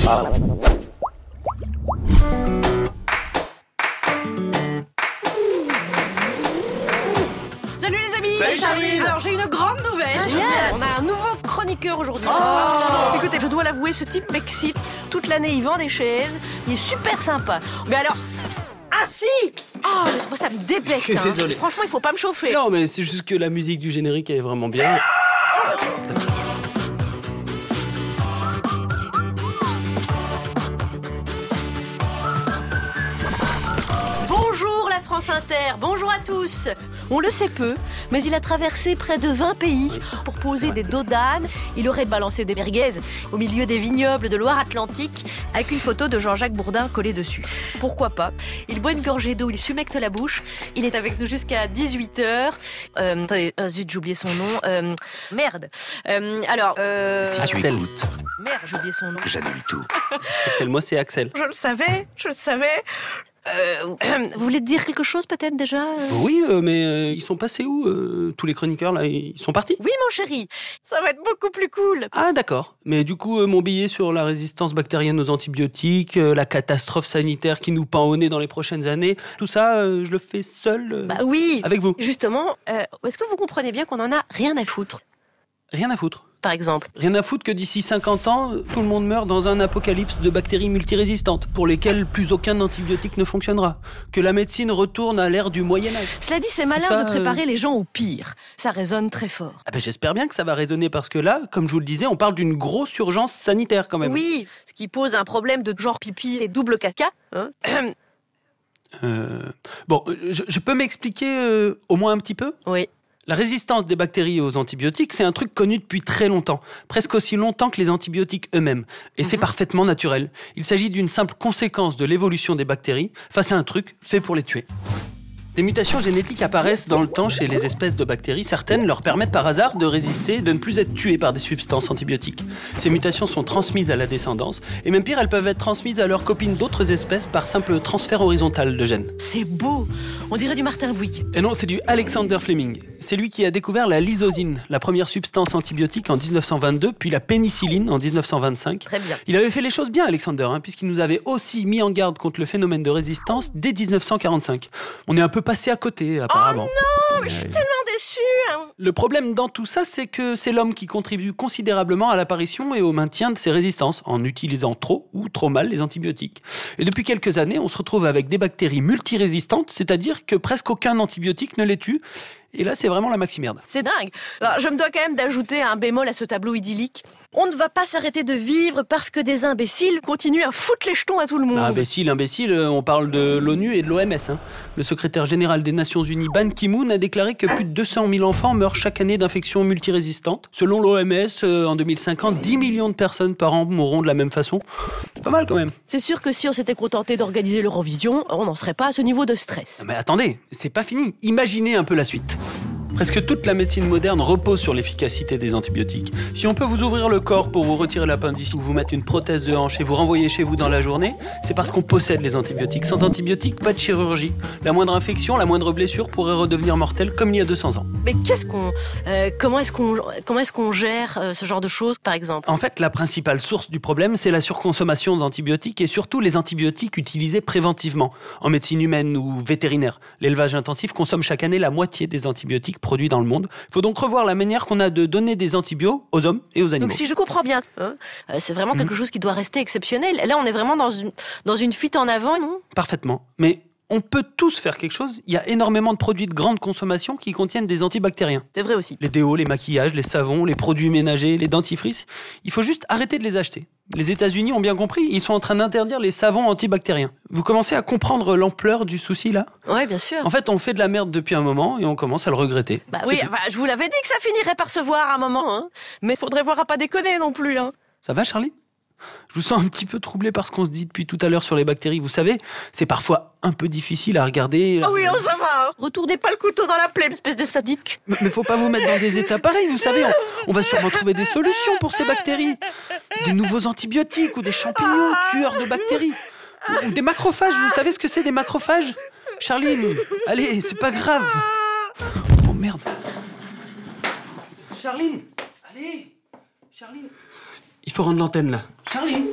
Salut les amis! Salut Charline! Alors j'ai une grande nouvelle. Génial. On a un nouveau chroniqueur aujourd'hui. Écoutez, je dois l'avouer, ce type m'excite. Toute l'année, il vend des chaises. Il est super sympa. Mais alors... Ah si! Oh, mais moi ça me débecte. Hein. Désolé. Franchement, il faut pas me chauffer. Non, mais c'est juste que la musique du générique est vraiment bien. Bonjour la France Inter, bonjour à tous. On le sait peu, mais il a traversé près de 20 pays pour poser des dos d'âne. Il aurait balancé des merguez au milieu des vignobles de Loire-Atlantique avec une photo de Jean-Jacques Bourdin collée dessus. Pourquoi pas? Il boit une gorgée d'eau, il s'humecte la bouche. Il est avec nous jusqu'à 18h. Attendez, zut, j'ai oublié son nom. Merde. Si tu Axel. écoutes, Merde, j'ai oublié son nom. j'annule tout. Axel, moi c'est Axel. Je le savais. Vous voulez dire quelque chose peut-être déjà Oui, mais ils sont passés où tous les chroniqueurs là? Ils sont partis? Oui mon chéri, ça va être beaucoup plus cool. Ah d'accord. Mais du coup, mon billet sur la résistance bactérienne aux antibiotiques, la catastrophe sanitaire qui nous pend au nez dans les prochaines années, tout ça, je le fais seul Bah oui. avec vous. Justement, est-ce que vous comprenez bien qu'on en a rien à foutre, Rien à foutre. par exemple? Rien à foutre que d'ici 50 ans, tout le monde meurt dans un apocalypse de bactéries multirésistantes, pour lesquelles plus aucun antibiotique ne fonctionnera. Que la médecine retourne à l'ère du Moyen-Âge. Cela dit, c'est malin Ça, de préparer les gens au pire. Ça résonne très fort. Ah ben, j'espère bien que ça va résonner parce que là, comme je vous le disais, on parle d'une grosse urgence sanitaire quand même. Oui, ce qui pose un problème de genre pipi et double caca. Hein. Bon, je peux m'expliquer au moins un petit peu ? Oui. La résistance des bactéries aux antibiotiques, c'est un truc connu depuis très longtemps, presque aussi longtemps que les antibiotiques eux-mêmes. Et c'est parfaitement naturel. Il s'agit d'une simple conséquence de l'évolution des bactéries face à un truc fait pour les tuer. Des mutations génétiques apparaissent dans le temps chez les espèces de bactéries. Certaines leur permettent par hasard de résister et de ne plus être tuées par des substances antibiotiques. Ces mutations sont transmises à la descendance, et même pire, elles peuvent être transmises à leurs copines d'autres espèces par simple transfert horizontal de gènes. C'est beau. On dirait du Martin Bouygues. Et non, c'est du Alexander Fleming. C'est lui qui a découvert la lysosine, la première substance antibiotique en 1922, puis la pénicilline en 1925. Très bien. Il avait fait les choses bien, Alexander, puisqu'il nous avait aussi mis en garde contre le phénomène de résistance dès 1945. On est un peu passé à côté, apparemment. Oh non, mais je suis tellement déçue. Hein. Le problème dans tout ça, c'est que c'est l'homme qui contribue considérablement à l'apparition et au maintien de ces résistances, en utilisant trop ou trop mal les antibiotiques. Et depuis quelques années, on se retrouve avec des bactéries multirésistantes, c'est-à-dire que presque aucun antibiotique ne les tue. Et là, c'est vraiment la maxi-merde. C'est dingue. Alors, je me dois quand même d'ajouter un bémol à ce tableau idyllique. On ne va pas s'arrêter de vivre parce que des imbéciles continuent à foutre les jetons à tout le monde. Imbécile, on parle de l'ONU et de l'OMS. Le secrétaire général des Nations Unies, Ban Ki-moon, a déclaré que plus de 200 000 enfants meurent chaque année d'infections multirésistantes. Selon l'OMS, en 2050, 10 millions de personnes par an mourront de la même façon. C'est pas mal quand même. C'est sûr que si on s'était contenté d'organiser l'Eurovision, on n'en serait pas à ce niveau de stress. Mais attendez, c'est pas fini. Imaginez un peu la suite. Presque toute la médecine moderne repose sur l'efficacité des antibiotiques. Si on peut vous ouvrir le corps pour vous retirer l'appendicite ou vous mettre une prothèse de hanche et vous renvoyer chez vous dans la journée, c'est parce qu'on possède les antibiotiques. Sans antibiotiques, pas de chirurgie. La moindre infection, la moindre blessure pourrait redevenir mortelle comme il y a 200 ans. Mais comment est-ce qu'on gère ce genre de choses, par exemple? En fait, la principale source du problème, c'est la surconsommation d'antibiotiques et surtout les antibiotiques utilisés préventivement, en médecine humaine ou vétérinaire. L'élevage intensif consomme chaque année la moitié des antibiotiques produits dans le monde. Il faut donc revoir la manière qu'on a de donner des antibiotiques aux hommes et aux animaux. Donc si je comprends bien, c'est vraiment quelque chose qui doit rester exceptionnel. Là, on est vraiment dans une fuite en avant, non? Parfaitement. Mais on peut tous faire quelque chose. Il y a énormément de produits de grande consommation qui contiennent des antibactériens. C'est vrai aussi. Les déos, les maquillages, les savons, les produits ménagers, les dentifrices. Il faut juste arrêter de les acheter. Les États-Unis ont bien compris, ils sont en train d'interdire les savons antibactériens. Vous commencez à comprendre l'ampleur du souci là ? Ouais, bien sûr. En fait, on fait de la merde depuis un moment et on commence à le regretter. Bah oui, je vous l'avais dit que ça finirait par se voir à un moment, Mais faudrait voir à pas déconner non plus, Ça va, Charlie ? Je vous sens un petit peu troublé par ce qu'on se dit depuis tout à l'heure sur les bactéries. Vous savez, c'est parfois un peu difficile à regarder. Ah oui, ça va. Retournez pas le couteau dans la plaie, espèce de sadique. Mais faut pas vous mettre dans des états pareils, vous savez. On va sûrement trouver des solutions pour ces bactéries. Des nouveaux antibiotiques ou des champignons tueurs de bactéries. Ou des macrophages, vous savez ce que c'est des macrophages ? Charline, allez, c'est pas grave. Oh merde. Charline, allez. Charline. Il faut rendre l'antenne là. Charline.